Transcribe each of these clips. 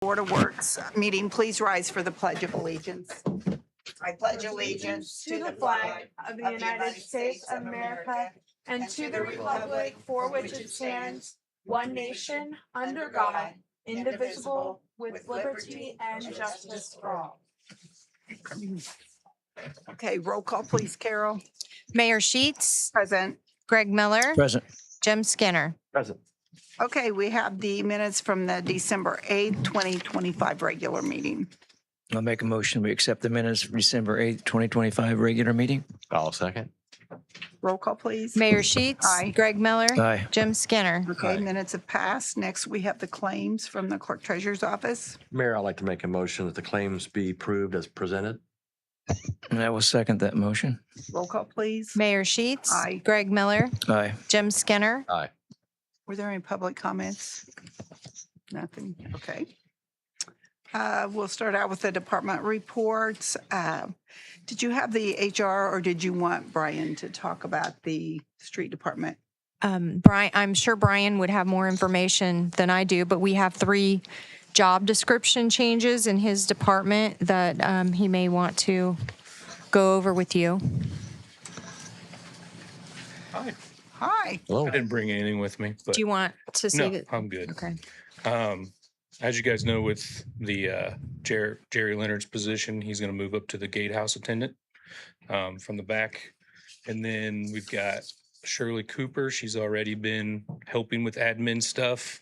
Board of Works meeting, please rise for the Pledge of Allegiance. I pledge allegiance to the flag of the United States of America and to the republic for which it stands, one nation, under God, indivisible, with liberty and justice for all. Okay, roll call, please, Carol. Mayor Sheets, Present. Greg Miller, Present. Jim Skinner. Present. Okay, we have the minutes from the December 8th, 2025 regular meeting. I'll make a motion. We accept the minutes of December 8th, 2025 regular meeting. I'll second. Roll call, please. Mayor Sheets, Aye. Greg Miller, Aye. Jim Skinner. Okay, Aye. minutes have passed. Next, we have the claims from the clerk treasurer's office. Mayor, I'd like to make a motion that the claims be approved as presented. And I will second that motion. Roll call, please. Mayor Sheets, Aye. Greg Miller, Aye. Jim Skinner. Aye. Were there any public comments? Nothing. Okay. We'll start out with the department reports. Did you have the HR or did you want Brian to talk about the street department? Brian, I'm sure Brian would have more information than I do, but we have 3 job description changes in his department that he may want to go over with you. Hi. Hi. Hello. I didn't bring anything with me, but Do you want to say no, that? I'm good. Okay. As you guys know, with the Jerry Leonard's position, he's going to move up to the gatehouse attendant from the back. And then we've got Shirley Cooper. She's already been helping with admin stuff.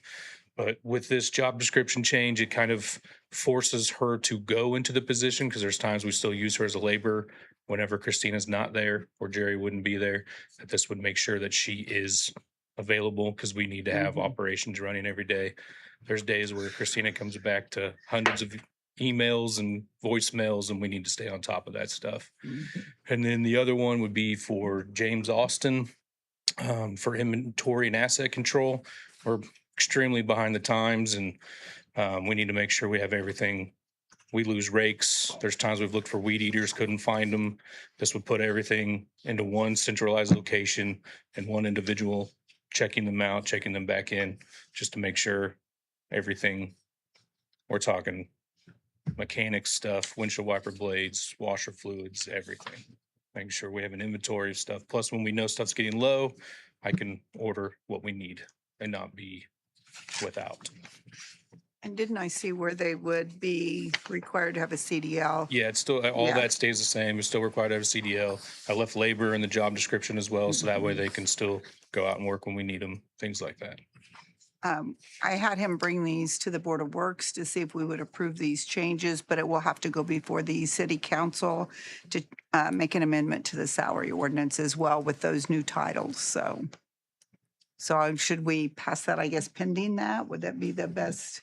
But with this job description change, it kind of forces her to go into the position because there's times we still use her as a laborer whenever Christina's not there or Jerry wouldn't be there. That this would make sure that she is available because we need to have operations running every day. There's days where Christina comes back to hundreds of emails and voicemails, and we need to stay on top of that stuff. And then the other one would be for James Austin for inventory and asset control. We're extremely behind the times, and we need to make sure we have everything. We lose rakes. There's times we've looked for weed eaters, couldn't find them. This would put everything into one centralized location and one individual checking them out, checking them back in, just to make sure everything, we're talking mechanic stuff, windshield wiper blades, washer fluids, everything. Making sure we have an inventory of stuff. Plus, when we know stuff's getting low, I can order what we need and not be without. And didn't I see where they would be required to have a CDL? Yeah, it's still, all Yeah. that stays the same. It's still required to have a CDL. I left labor in the job description as well, so that way they can still go out and work when we need them, things like that. I had him bring these to the Board of Works to see if we would approve these changes, but it will have to go before the city council to make an amendment to the salary ordinance as well with those new titles. So should we pass that, I guess, pending that? Would that be the best?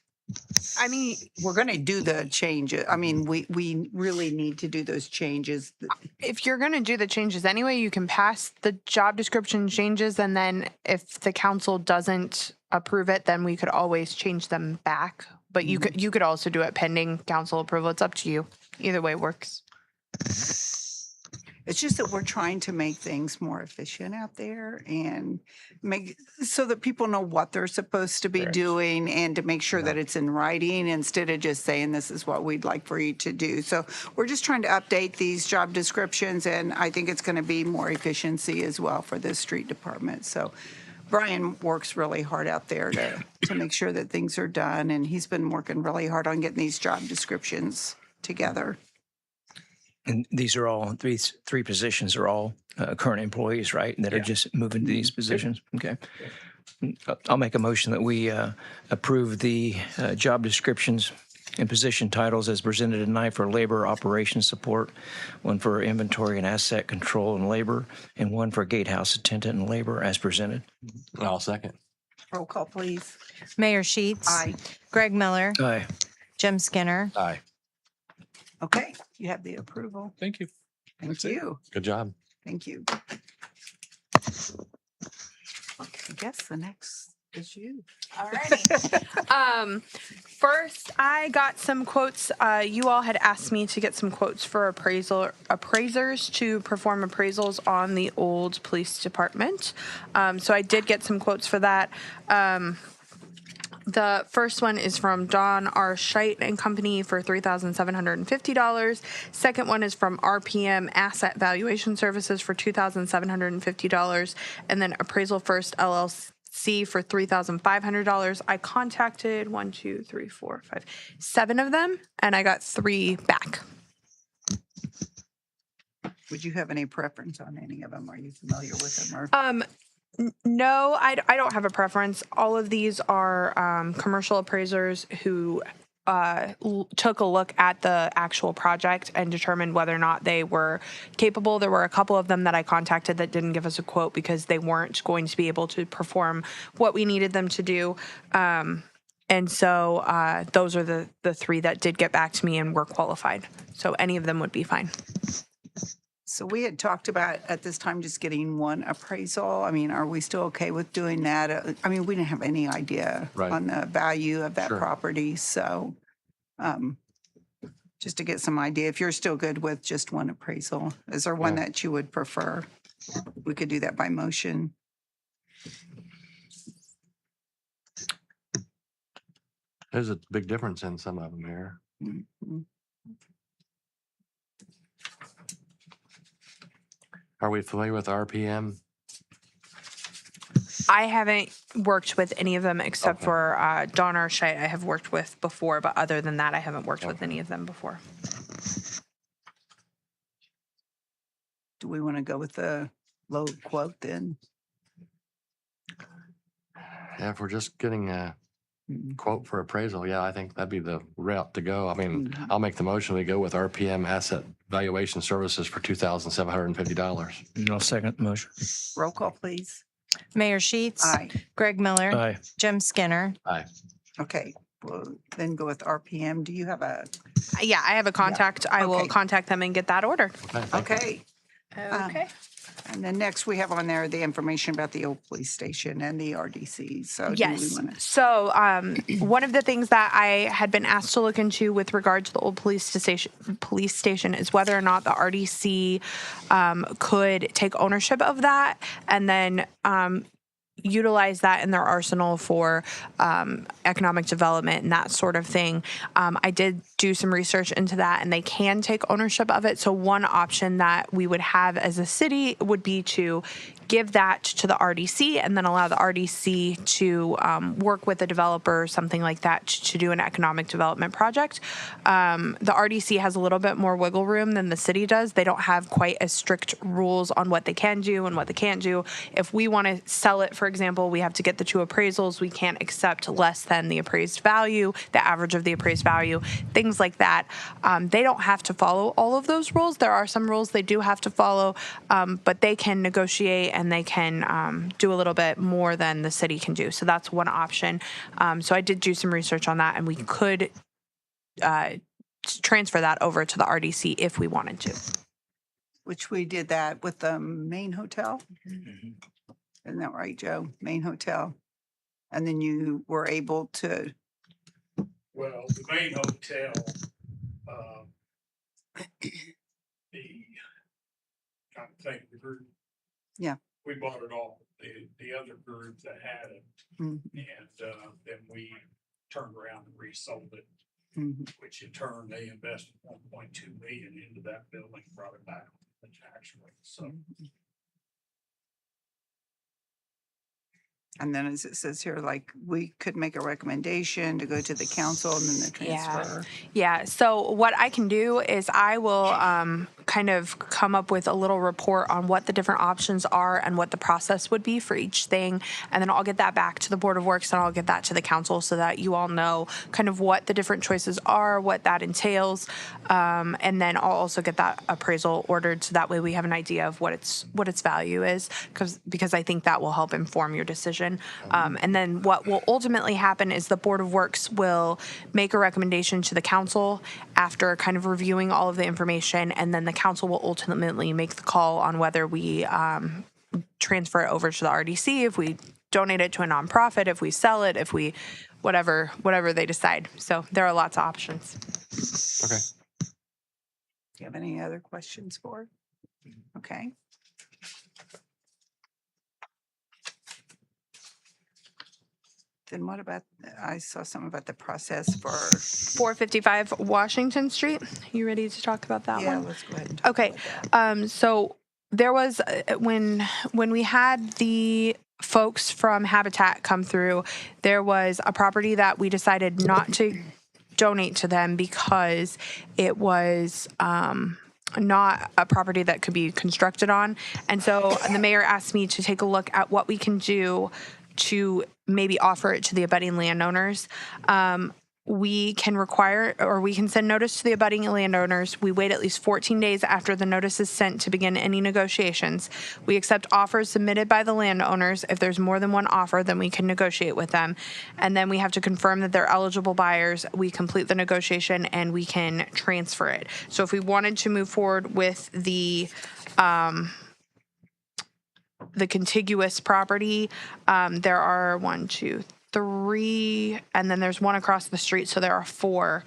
I mean, We're going to do the changes. I mean, we really need to do those changes. if you're going to do the changes anyway, you can pass the job description changes. And then if the council doesn't approve it, then we could always change them back. But you could also do it pending council approval. It's up to you. Either way works. It's just that we're trying to make things more efficient out there and make so that people know what they're supposed to be Correct. doing and to make sure that it's in writing instead of just saying this is what we'd like for you to do. So we're just trying to update these job descriptions, and I think it's going to be more efficiency as well for the street department. So Brian works really hard out there to make sure that things are done, and he's been working really hard on getting these job descriptions together. And these are all, three positions are all current employees, right? That are Yeah. just moving to these positions? Okay. I'll make a motion that we approve the job descriptions and position titles as presented tonight for labor operations support, one for inventory and asset control and labor, and one for gatehouse attendant and labor as presented. I'll second. Roll call, please. Mayor Sheets, Aye. Greg Miller, Aye. Jim Skinner. Aye. Okay, you have the approval. Thank you. Thank That's it. you. Good job. Thank you. I guess the next is you. Alrighty. First, I got some quotes. You all had asked me to get some quotes for appraisers to perform appraisals on the old police department. So I did get some quotes for that. The first one is from Don R. Scheit and Company for $3,750. Second one is from RPM Asset Valuation Services for $2,750. And then Appraisal First LLC for $3,500. I contacted 7 of them, and I got 3 back. Would you have any preference on any of them? Are you familiar with them? Or No, I don't have a preference. All of these are commercial appraisers who took a look at the actual project and determined whether or not they were capable. There were a couple of them that I contacted that didn't give us a quote because they weren't going to be able to perform what we needed them to do. And so those are the 3 that did get back to me and were qualified. So any of them would be fine. so we had talked about at this time just getting one appraisal. I mean, are we still okay with doing that? I mean, we didn't have any idea Right. on the value of that Sure. property. So just to get some idea, if you're still good with just one appraisal, is there one Yeah. that you would prefer? We could do that by motion. There's a big difference in some of them here. Mhm. Are we familiar with RPM? I haven't worked with any of them except Okay. for Don R. Scheit I have worked with before, but other than that, I haven't worked with any of them before. Do we want to go with the low quote then? Yeah, if we're just getting a Mhm. quote for appraisal, yeah, I think that'd be the route to go. I mean, Mhm. I'll make the motion. We go with RPM Asset Valuation Services for $2,750. And I'll second the motion. Roll call, please. Mayor Sheets. Aye. Greg Miller. Aye. Jim Skinner. Aye. Okay, we'll then go with RPM. Do you have a, Yeah, I have a contact. I will Okay. contact them and get that ordered. Okay, thank you. okay. Okay. And then next we have on there the information about the old police station and the RDC. So do we Yes. want to? So one of the things that I had been asked to look into with regard to the old police station is whether or not the RDC could take ownership of that and then utilize that in their arsenal for economic development and that sort of thing. I did do some research into that, and they can take ownership of it. So one option that we would have as a city would be to give that to the RDC and then allow the RDC to work with a developer or something like that to do an economic development project. The RDC has a little bit more wiggle room than the city does. They don't have quite as strict rules on what they can do and what they can't do. If we want to sell it, for example, we have to get the 2 appraisals. We can't accept less than the appraised value, the average of the appraised value, things like that. They don't have to follow all of those rules. There are some rules they do have to follow, but they can negotiate and they can do a little bit more than the city can do. So that's one option. So I did do some research on that, and we could transfer that over to the RDC if we wanted to. Which we did that with the main hotel. Isn't that right, Joe? Main hotel. And then you were able to, Well, the main hotel, trying to think of the group. Yeah. We bought it all, the other group that had it, Mhm, and, then we turned around and resold it, mhm. which in turn, they invested 1.2 million into that building, brought it back on the tax rate, so. And then as it says here, like, we could make a recommendation to go to the council and then the transfer. Yeah. So what I can do is I will kind of come up with a little report on what the different options are and what the process would be for each thing. And then I'll get that back to the Board of Works and I'll get that to the council so that you all know kind of what the different choices are, what that entails. And then I'll also get that appraisal ordered so that way we have an idea of what its value is, because I think that will help inform your decision. And then what will ultimately happen is the Board of Works will make a recommendation to the council after kind of reviewing all of the information, and then the council will ultimately make the call on whether we transfer it over to the RDC, if we donate it to a nonprofit, if we sell it, if we whatever they decide. So there are lots of options. Okay. Do you have any other questions for? Okay. Then what about, I saw something about the process for, 455 Washington Street. You ready to talk about that yeah, one? let's go ahead and talk Okay. about that. So there was when we had the folks from Habitat come through, there was a property that we decided not to donate to them because it was not a property that could be constructed on. And so the mayor asked me to take a look at what we can do to maybe offer it to the abutting landowners. We can require, or we can send notice to the abutting landowners. We wait at least 14 days after the notice is sent to begin any negotiations. We accept offers submitted by the landowners. If there's more than one offer, then we can negotiate with them. And then we have to confirm that they're eligible buyers. We complete the negotiation and we can transfer it. So if we wanted to move forward with the contiguous property, there are 1, 2, 3, and then there's one across the street, so there are 4.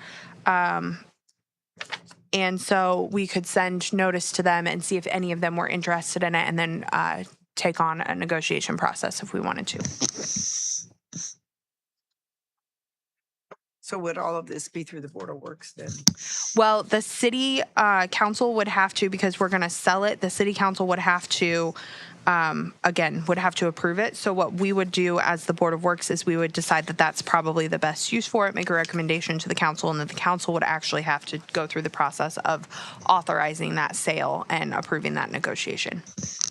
And so we could send notice to them and see if any of them were interested in it, and then take on a negotiation process if we wanted to. So would all of this be through the Board of Works then? Well, the city council would have to, because we're going to sell it, the city council would have to, again, would have to approve it. So what we would do as the Board of Works is we would decide that that's probably the best use for it, make a recommendation to the council, and then the council would actually have to go through the process of authorizing that sale and approving that negotiation.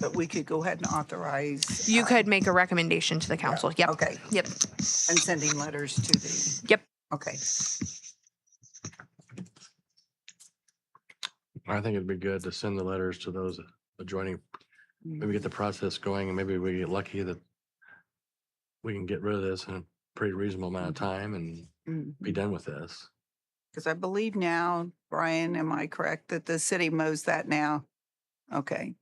But we could go ahead and authorize. You could make a recommendation to the council. Yep. Okay. Yep. And sending letters to the, Yep. okay. I think it'd be good to send the letters to those adjoining, maybe get the process going, and maybe we get lucky that we can get rid of this in a pretty reasonable amount of time and be done with this. Because I believe now, Brian, am I correct, that the city mows that now? Okay.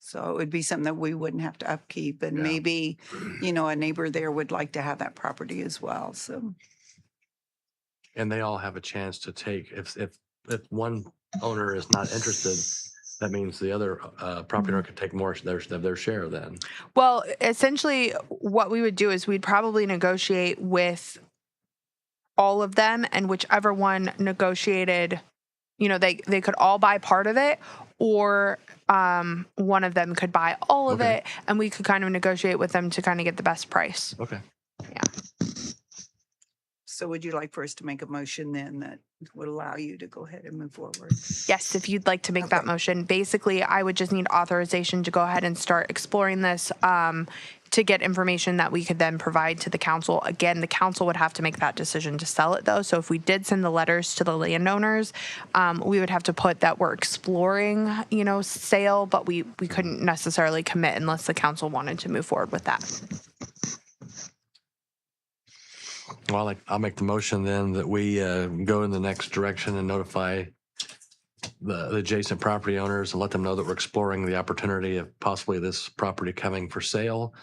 So it would be something that we wouldn't have to upkeep, and Yeah. maybe, you know, a neighbor there would like to have that property as well, so. And they all have a chance to take, if one owner is not interested, that means the other property owner could take more of their share then. Well, essentially, what we would do is we'd probably negotiate with all of them, and whichever one negotiated, you know, they could all buy part of it, or one of them could buy all of Okay. it, and we could kind of negotiate with them to kind of get the best price. Okay. So would you like for us to make a motion then that would allow you to go ahead and move forward? Yes, if you'd like to make that Okay. motion. Basically, I would just need authorization to go ahead and start exploring this, to get information that we could then provide to the council. Again, the council would have to make that decision to sell it, though. So if we did send the letters to the landowners, we would have to put that we're exploring, you know, sale, but we couldn't necessarily commit unless the council wanted to move forward with that. Well, I'll make the motion then that we go in the next direction and notify the adjacent property owners and let them know that we're exploring the opportunity of possibly this property coming for sale,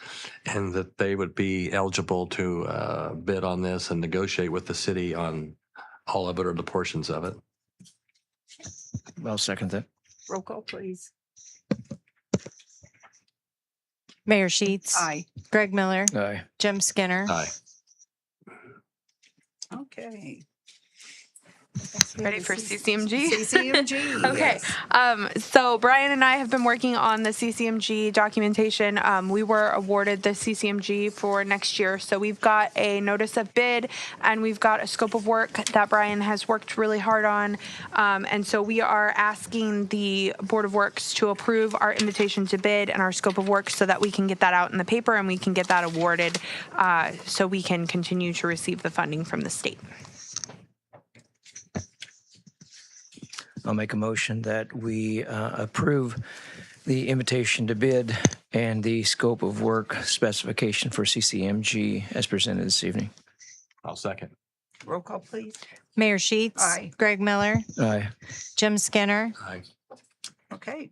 and that they would be eligible to bid on this and negotiate with the city on all of it or the portions of it. I'll second that. Roll call, please. Mayor Sheets. Aye. Greg Miller. Aye. Jim Skinner. Aye. Okay. Ready for CCMG? CCMG. Okay. yes. So Brian and I have been working on the CCMG documentation. We were awarded the CCMG for next year. So we've got a notice of bid and we've got a scope of work that Brian has worked really hard on. And so we are asking the Board of Works to approve our invitation to bid and our scope of work so that we can get that out in the paper and we can get that awarded, so we can continue to receive the funding from the state. I'll make a motion that we approve the invitation to bid and the scope of work specification for CCMG as presented this evening. I'll second. Roll call, please. Mayor Sheets. Aye. Greg Miller. Aye. Jim Skinner. Aye. Okay.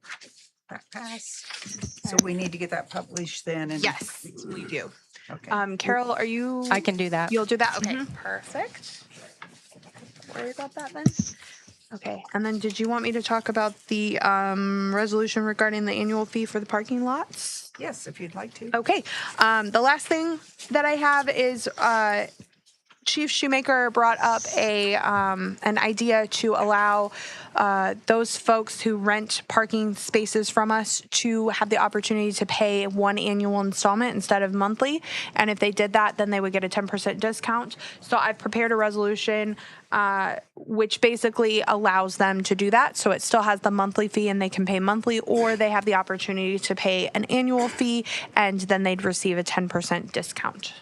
That passed. So we need to get that published then. And Yes, we do. Okay. Carol, are you? I can do that. You'll do that? Okay, perfect. Don't worry about that then. Okay, and then did you want me to talk about the resolution regarding the annual fee for the parking lots? Yes, if you'd like to. Okay. The last thing that I have is Chief Shoemaker brought up an idea to allow those folks who rent parking spaces from us to have the opportunity to pay one annual installment instead of monthly. And if they did that, then they would get a 10% discount. So I've prepared a resolution which basically allows them to do that. So it still has the monthly fee and they can pay monthly, or they have the opportunity to pay an annual fee and then they'd receive a 10% discount.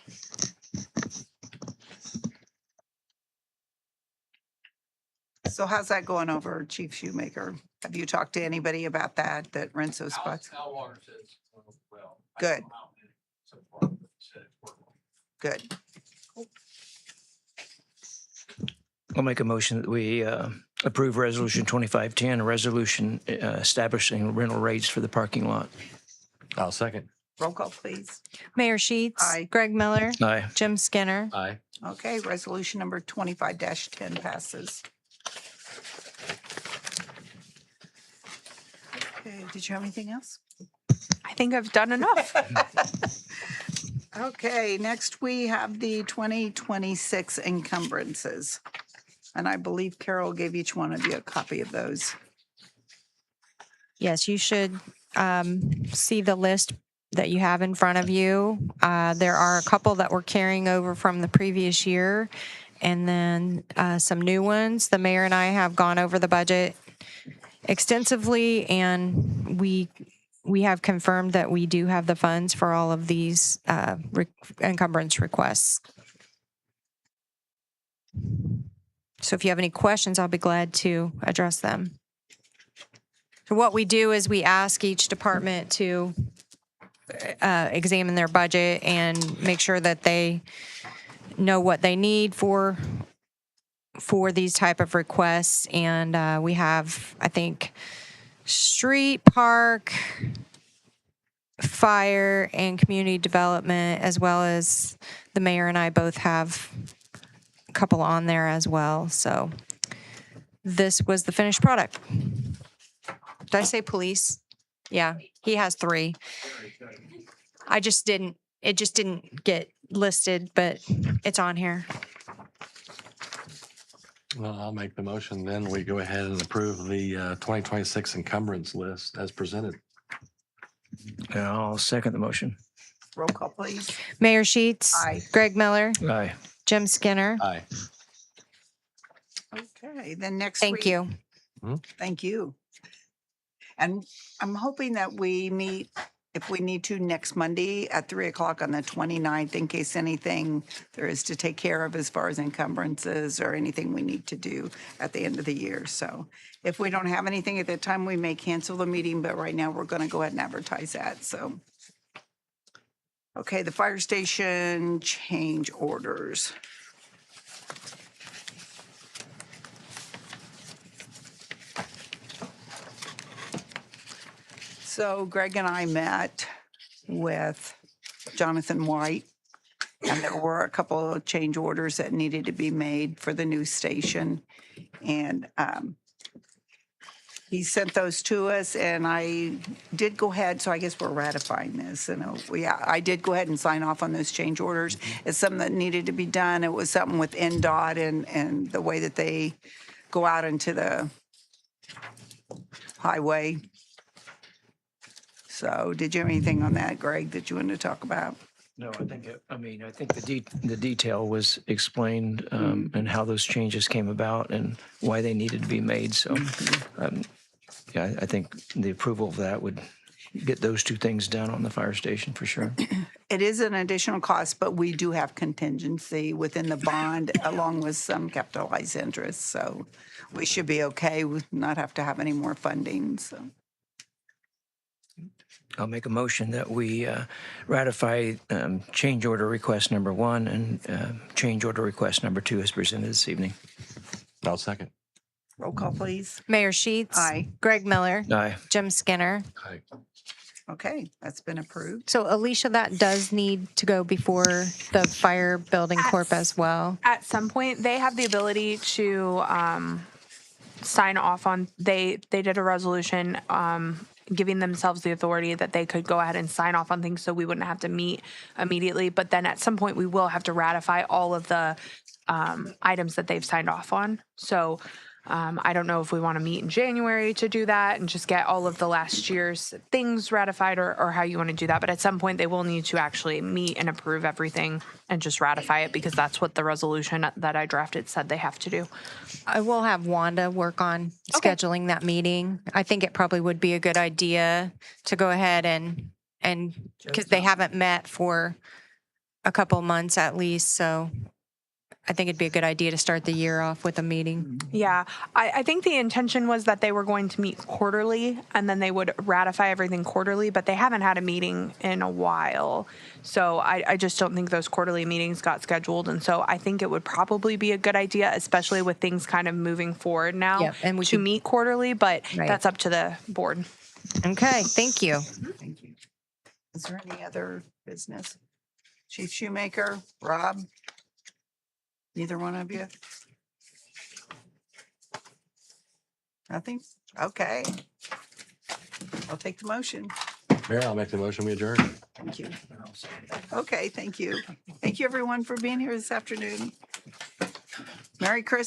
So how's that going over, Chief Shoemaker? Have you talked to anybody about that rents those spots? Al Water says, well. Good. Good. I'll make a motion that we approve Resolution 2510, a resolution establishing rental rates for the parking lot. I'll second. Roll call, please. Mayor Sheets. Aye. Greg Miller. Aye. Jim Skinner. Aye. Okay, resolution number 25-10 passes. Okay, did you have anything else? I think I've done enough. Okay, next we have the 2026 encumbrances. And I believe Carol gave each one of you a copy of those. Yes, you should see the list that you have in front of you. There are a couple that we're carrying over from the previous year, and then some new ones. The mayor and I have gone over the budget extensively, and we have confirmed that we do have the funds for all of these encumbrance requests. So if you have any questions, I'll be glad to address them. So what we do is we ask each department to examine their budget and make sure that they know what they need for these type of requests. And we have, I think, street, park, fire, and community development, as well as the mayor and I both have a couple on there as well. So this was the finished product. Did I say police? Yeah, he has 3. It just didn't get listed, but it's on here. Well, I'll make the motion. Then we go ahead and approve the 2026 encumbrance list as presented. And I'll second the motion. Roll call, please. Mayor Sheets. Aye. Greg Miller. Aye. Jim Skinner. Aye. Okay, then next Thank you. Thank you. And I'm hoping that we meet, if we need to, next Monday at 3:00 on the 29th, in case anything there is to take care of as far as encumbrances or anything we need to do at the end of the year. So if we don't have anything at that time, we may cancel the meeting, but right now we're going to go ahead and advertise that, so. Okay, the fire station change orders. So Greg and I met with Jonathan White, and there were a couple of change orders that needed to be made for the new station. And he sent those to us, and I did go ahead, so I guess we're ratifying this. And I did go ahead and sign off on those change orders. It's something that needed to be done. It was something with NDOT and the way that they go out into the highway. So did you have anything on that, Greg, that you wanted to talk about? No, I think the detail was explained and how those changes came about and why they needed to be made. So, yeah, I think the approval of that would get those 2 things done on the fire station for sure. It is an additional cost, but we do have contingency within the bond along with some capitalized interest. So we should be okay with not have to have any more funding, so. I'll make a motion that we ratify change order request number 1 and change order request number 2 as presented this evening. I'll second. Roll call, please. Mayor Sheets. Aye. Greg Miller. Aye. Jim Skinner. Aye. Okay, that's been approved. So Alicia, that does need to go before the fire building corp as well. At some point, they have the ability to sign off on. They did a resolution giving themselves the authority that they could go ahead and sign off on things so we wouldn't have to meet immediately. But then at some point, we will have to ratify all of the items that they've signed off on. So I don't know if we want to meet in January to do that and just get all of the last year's things ratified or how you want to do that. But at some point, they will need to actually meet and approve everything and just ratify it because that's what the resolution that I drafted said they have to do. I will have Wanda work on Okay. scheduling that meeting. I think it probably would be a good idea to go ahead and because they haven't met for a couple months at least. So I think it'd be a good idea to start the year off with a meeting. Yeah, I think the intention was that they were going to meet quarterly and then they would ratify everything quarterly, but they haven't had a meeting in a while. So I just don't think those quarterly meetings got scheduled. And so I think it would probably be a good idea, especially with things kind of moving forward now, Yep, and we to could- meet quarterly, but Right. that's up to the board. Okay, thank you. Thank you. Is there any other business? Chief Shoemaker, Rob? Neither one of you? Nothing? Okay. I'll take the motion. Mayor, I'll make the motion, we adjourn. Thank you. Okay, thank you. Thank you, everyone, for being here this afternoon. Merry Christmas.